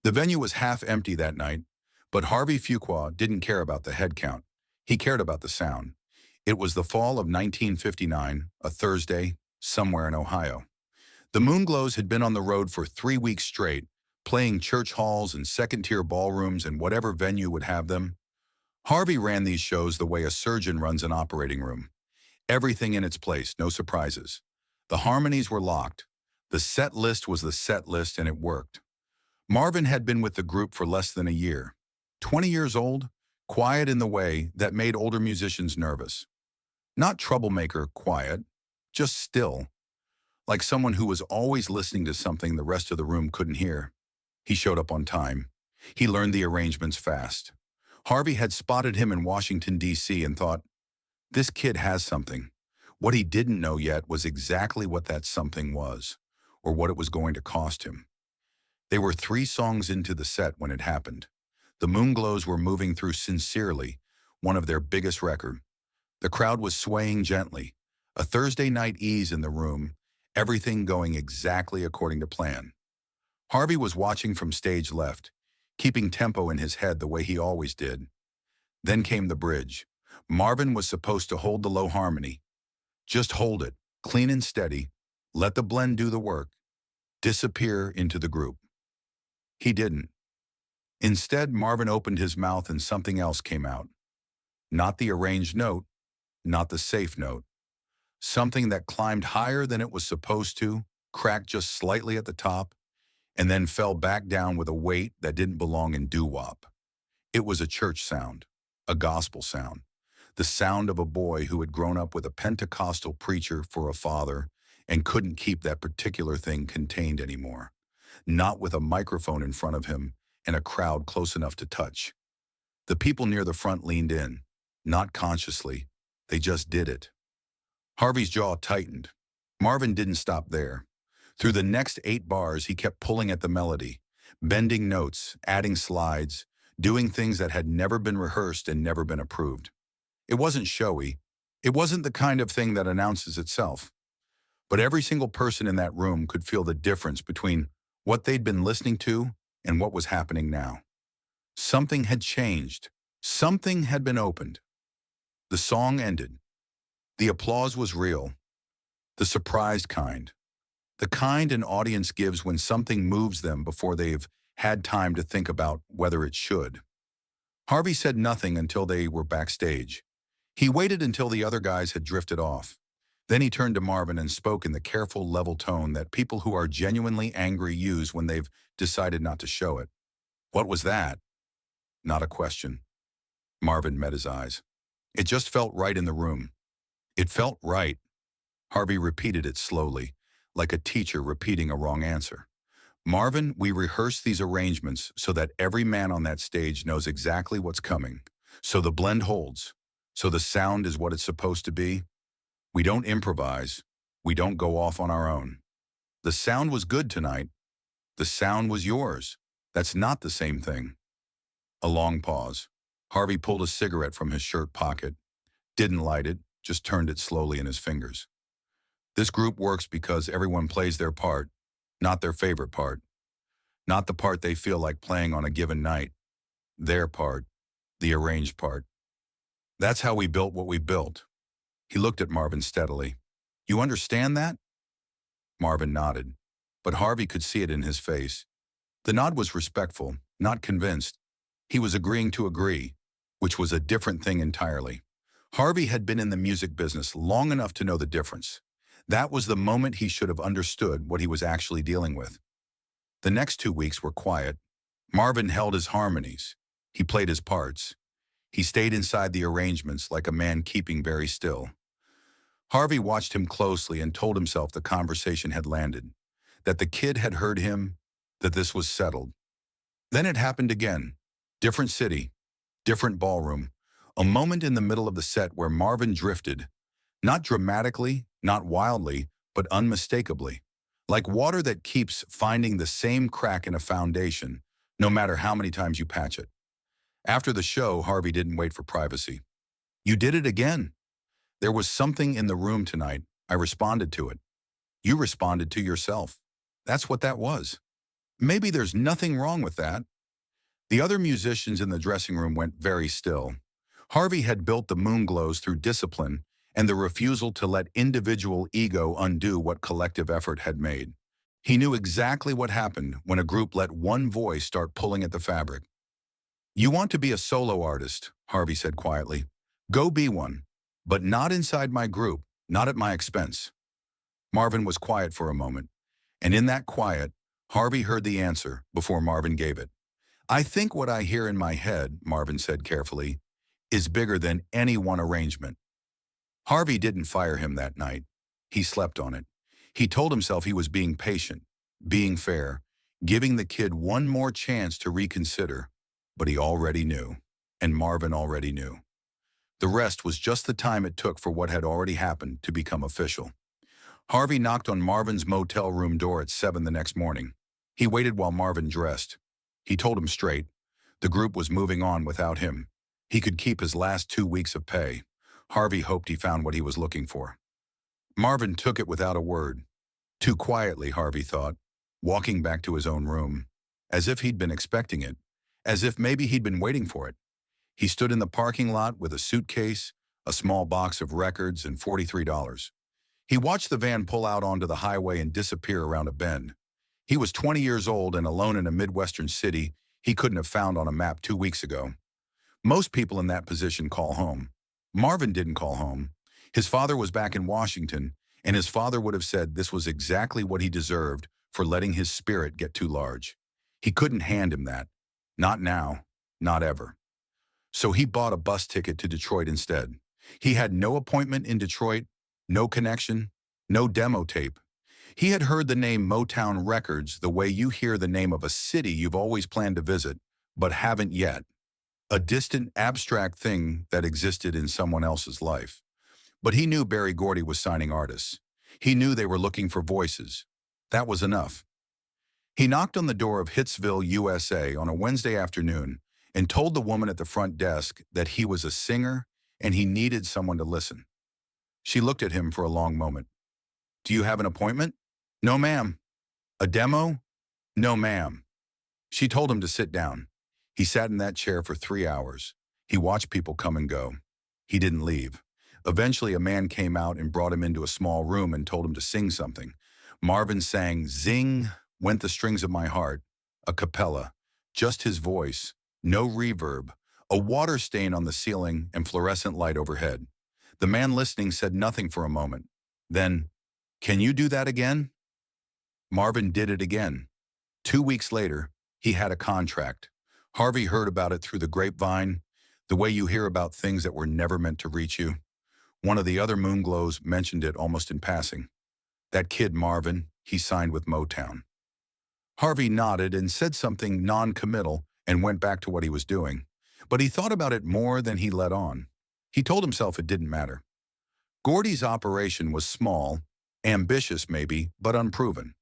The venue was half empty that night, but Harvey Fuqua didn't care about the head count. He cared about the sound. It was the fall of 1959, a Thursday, somewhere in Ohio. The Moonglows had been on the road for 3 weeks straight, playing church halls and second-tier ballrooms and whatever venue would have them. Harvey ran these shows the way a surgeon runs an operating room. Everything in its place, no surprises. The harmonies were locked. The set list was the set list, and it worked. Marvin had been with the group for less than a year. 20 years old, quiet in the way that made older musicians nervous. Not troublemaker quiet, just still, like someone who was always listening to something the rest of the room couldn't hear. He showed up on time. He learned the arrangements fast. Harvey had spotted him in Washington, D.C. and thought, this kid has something. What he didn't know yet was exactly what that something was, or what it was going to cost him. They were 3 songs into the set when it happened. The Moonglows were moving through Sincerely, one of their biggest records. The crowd was swaying gently, a Thursday night ease in the room, everything going exactly according to plan. Harvey was watching from stage left, keeping tempo in his head the way he always did. Then came the bridge. Marvin was supposed to hold the low harmony. Just hold it, clean and steady, let the blend do the work, disappear into the group. He didn't. Instead, Marvin opened his mouth and something else came out. Not the arranged note, not the safe note. Something that climbed higher than it was supposed to, cracked just slightly at the top, and then fell back down with a weight that didn't belong in doo-wop. It was a church sound, a gospel sound, the sound of a boy who had grown up with a Pentecostal preacher for a father and couldn't keep that particular thing contained anymore, not with a microphone in front of him and a crowd close enough to touch. The people near the front leaned in, not consciously, they just did it. Harvey's jaw tightened. Marvin didn't stop there. Through the next 8 bars, he kept pulling at the melody, bending notes, adding slides, doing things that had never been rehearsed and never been approved. It wasn't showy. It wasn't the kind of thing that announces itself. But every single person in that room could feel the difference between what they'd been listening to and what was happening now. Something had changed. Something had been opened. The song ended. The applause was real. The surprised kind. The kind an audience gives when something moves them before they've had time to think about whether it should. Harvey said nothing until they were backstage. He waited until the other guys had drifted off. Then he turned to Marvin and spoke in the careful, level tone that people who are genuinely angry use when they've decided not to show it. What was that? Not a question. Marvin met his eyes. It just felt right in the room. It felt right. Harvey repeated it slowly, like a teacher repeating a wrong answer. Marvin, we rehearse these arrangements so that every man on that stage knows exactly what's coming, so the blend holds, so the sound is what it's supposed to be. We don't improvise. We don't go off on our own. The sound was good tonight. The sound was yours. That's not the same thing. A long pause. Harvey pulled a cigarette from his shirt pocket, didn't light it, just turned it slowly in his fingers. This group works because everyone plays their part, not their favorite part, not the part they feel like playing on a given night, their part, the arranged part. That's how we built what we built. He looked at Marvin steadily. You understand that? Marvin nodded, but Harvey could see it in his face. The nod was respectful, not convinced. He was agreeing to agree, which was a different thing entirely. Harvey had been in the music business long enough to know the difference. That was the moment he should have understood what he was actually dealing with. The next 2 weeks were quiet. Marvin held his harmonies. He played his parts. He stayed inside the arrangements like a man keeping very still. Harvey watched him closely and told himself the conversation had landed, that the kid had heard him, that this was settled. Then it happened again. Different city, different ballroom, a moment in the middle of the set where Marvin drifted, not dramatically, not wildly, but unmistakably, like water that keeps finding the same crack in a foundation, no matter how many times you patch it. After the show, Harvey didn't wait for privacy. You did it again. There was something in the room tonight. I responded to it. You responded to yourself. That's what that was. Maybe there's nothing wrong with that. The other musicians in the dressing room went very still. Harvey had built the Moonglows through discipline and the refusal to let individual ego undo what collective effort had made. He knew exactly what happened when a group let one voice start pulling at the fabric. "You want to be a solo artist," Harvey said quietly. "Go be one, but not inside my group, not at my expense." Marvin was quiet for a moment, and in that quiet, Harvey heard the answer before Marvin gave it. "I think what I hear in my head," Marvin said carefully, "is bigger than any one arrangement." Harvey didn't fire him that night. He slept on it. He told himself he was being patient, being fair, giving the kid one more chance to reconsider. But he already knew, and Marvin already knew. The rest was just the time it took for what had already happened to become official. Harvey knocked on Marvin's motel room door at 7 the next morning. He waited while Marvin dressed. He told him straight. The group was moving on without him. He could keep his last 2 weeks of pay. Harvey hoped he found what he was looking for. Marvin took it without a word. Too quietly, Harvey thought, walking back to his own room, as if he'd been expecting it, as if maybe he'd been waiting for it. He stood in the parking lot with a suitcase, a small box of records, and $43. He watched the van pull out onto the highway and disappear around a bend. He was 20 years old and alone in a Midwestern city he couldn't have found on a map 2 weeks ago. Most people in that position call home. Marvin didn't call home. His father was back in Washington, and his father would have said this was exactly what he deserved for letting his spirit get too large. He couldn't hand him that. Not now. Not ever. So he bought a bus ticket to Detroit instead. He had no appointment in Detroit, no connection, no demo tape. He had heard the name Motown Records the way you hear the name of a city you've always planned to visit, but haven't yet. A distant, abstract thing that existed in someone else's life. But he knew Berry Gordy was signing artists. He knew they were looking for voices. That was enough. He knocked on the door of Hitsville, USA on a Wednesday afternoon and told the woman at the front desk that he was a singer and he needed someone to listen. She looked at him for a long moment. "Do you have an appointment?" "No, ma'am." "A demo?" "No, ma'am." She told him to sit down. He sat in that chair for 3 hours. He watched people come and go. He didn't leave. Eventually, a man came out and brought him into a small room and told him to sing something. Marvin sang "Zing Went the Strings of My Heart," a cappella, just his voice, no reverb, a water stain on the ceiling and fluorescent light overhead. The man listening said nothing for a moment. Then, "Can you do that again?" Marvin did it again. 2 weeks later, he had a contract. Harvey heard about it through the grapevine, the way you hear about things that were never meant to reach you. One of the other Moonglows mentioned it almost in passing. That kid Marvin, he signed with Motown. Harvey nodded and said something non-committal and went back to what he was doing. But he thought about it more than he let on. He told himself it didn't matter. Gordy's operation was small, ambitious maybe, but unproven.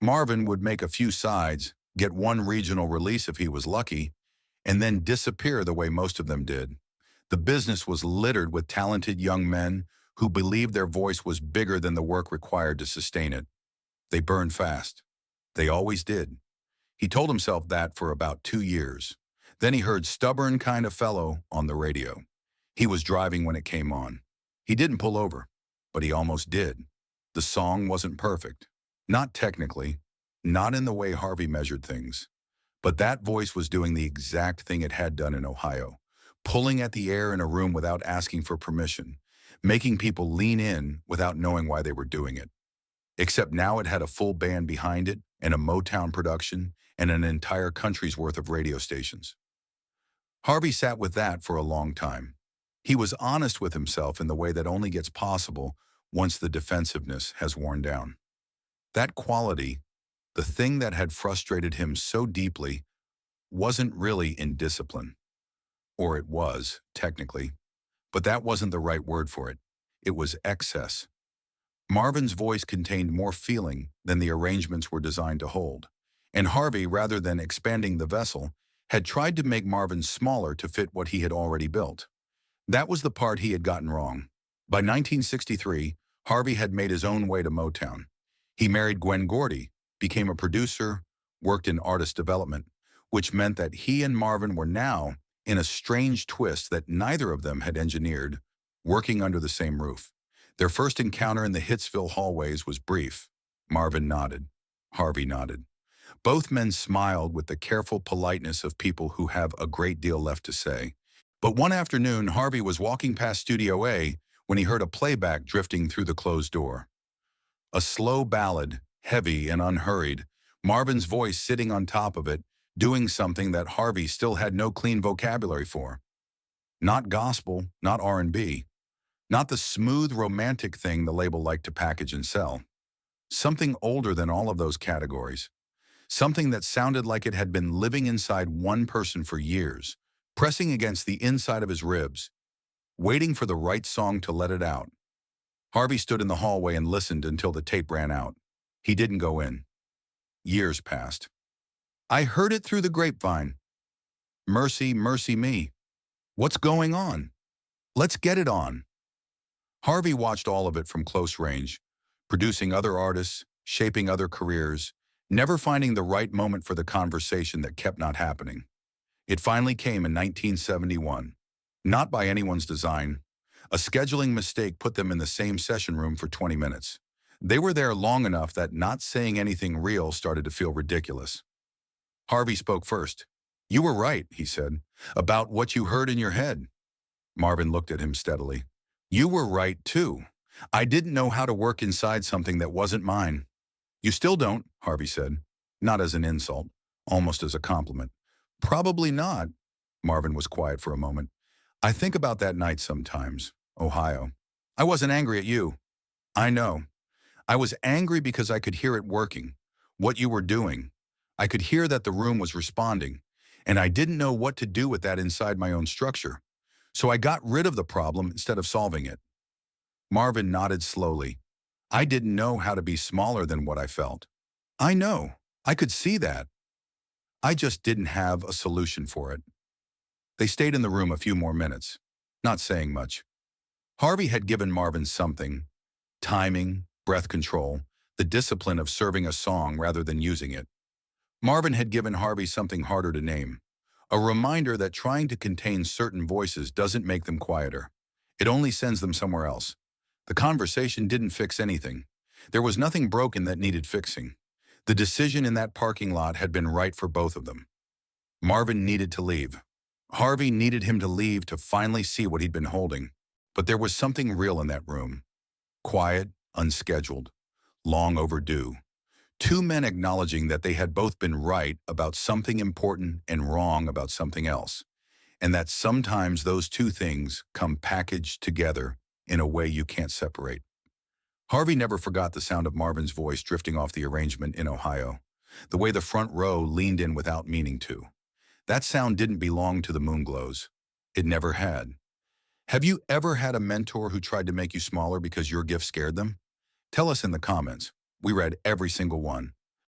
Marvin would make a few sides, get one regional release if he was lucky, and then disappear the way most of them did. The business was littered with talented young men who believed their voice was bigger than the work required to sustain it. They burned fast. They always did. He told himself that for about 2 years. Then he heard "Stubborn Kind of Fellow" on the radio. He was driving when it came on. He didn't pull over, but he almost did. The song wasn't perfect. Not technically, not in the way Harvey measured things. But that voice was doing the exact thing it had done in Ohio, pulling at the air in a room without asking for permission, making people lean in without knowing why they were doing it. Except now it had a full band behind it and a Motown production and an entire country's worth of radio stations. Harvey sat with that for a long time. He was honest with himself in the way that only gets possible once the defensiveness has worn down. That quality, the thing that had frustrated him so deeply, wasn't really indiscipline. Or it was, technically. But that wasn't the right word for it. It was excess. Marvin's voice contained more feeling than the arrangements were designed to hold. And Harvey, rather than expanding the vessel, had tried to make Marvin smaller to fit what he had already built. That was the part he had gotten wrong. By 1963, Harvey had made his own way to Motown. He married Gwen Gordy, became a producer, worked in artist development, which meant that he and Marvin were now in a strange twist that neither of them had engineered, working under the same roof. Their first encounter in the Hitsville hallways was brief. Marvin nodded. Harvey nodded. Both men smiled with the careful politeness of people who have a great deal left to say. But one afternoon, Harvey was walking past Studio A when he heard a playback drifting through the closed door. A slow ballad, heavy and unhurried, Marvin's voice sitting on top of it, doing something that Harvey still had no clean vocabulary for. Not gospel, not R&B, not the smooth romantic thing the label liked to package and sell. Something older than all of those categories. Something that sounded like it had been living inside one person for years, pressing against the inside of his ribs, waiting for the right song to let it out. Harvey stood in the hallway and listened until the tape ran out. He didn't go in. Years passed. I heard it through the grapevine. Mercy, mercy me. What's going on? Let's get it on. Harvey watched all of it from close range, producing other artists, shaping other careers, never finding the right moment for the conversation that kept not happening. It finally came in 1971. Not by anyone's design. A scheduling mistake put them in the same session room for 20 minutes. They were there long enough that not saying anything real started to feel ridiculous. Harvey spoke first. You were right, he said, about what you heard in your head. Marvin looked at him steadily. You were right, too. I didn't know how to work inside something that wasn't mine. You still don't, Harvey said, not as an insult, almost as a compliment. Probably not. Marvin was quiet for a moment. I think about that night sometimes, Ohio. I wasn't angry at you. I know. I was angry because I could hear it working, what you were doing. I could hear that the room was responding, and I didn't know what to do with that inside my own structure. So I got rid of the problem instead of solving it. Marvin nodded slowly. I didn't know how to be smaller than what I felt. I know. I could see that. I just didn't have a solution for it. They stayed in the room a few more minutes, not saying much. Harvey had given Marvin something: timing, breath control, the discipline of serving a song rather than using it. Marvin had given Harvey something harder to name, a reminder that trying to contain certain voices doesn't make them quieter. It only sends them somewhere else. The conversation didn't fix anything. There was nothing broken that needed fixing. The decision in that parking lot had been right for both of them. Marvin needed to leave. Harvey needed him to leave to finally see what he'd been holding. But there was something real in that room. Quiet, unscheduled, long overdue. Two men acknowledging that they had both been right about something important and wrong about something else, and that sometimes those two things come packaged together in a way you can't separate. Harvey never forgot the sound of Marvin's voice drifting off the arrangement in Ohio, the way the front row leaned in without meaning to. That sound didn't belong to the Moonglows. It never had. Have you ever had a mentor who tried to make you smaller because your gift scared them? Tell us in the comments. We read every single one.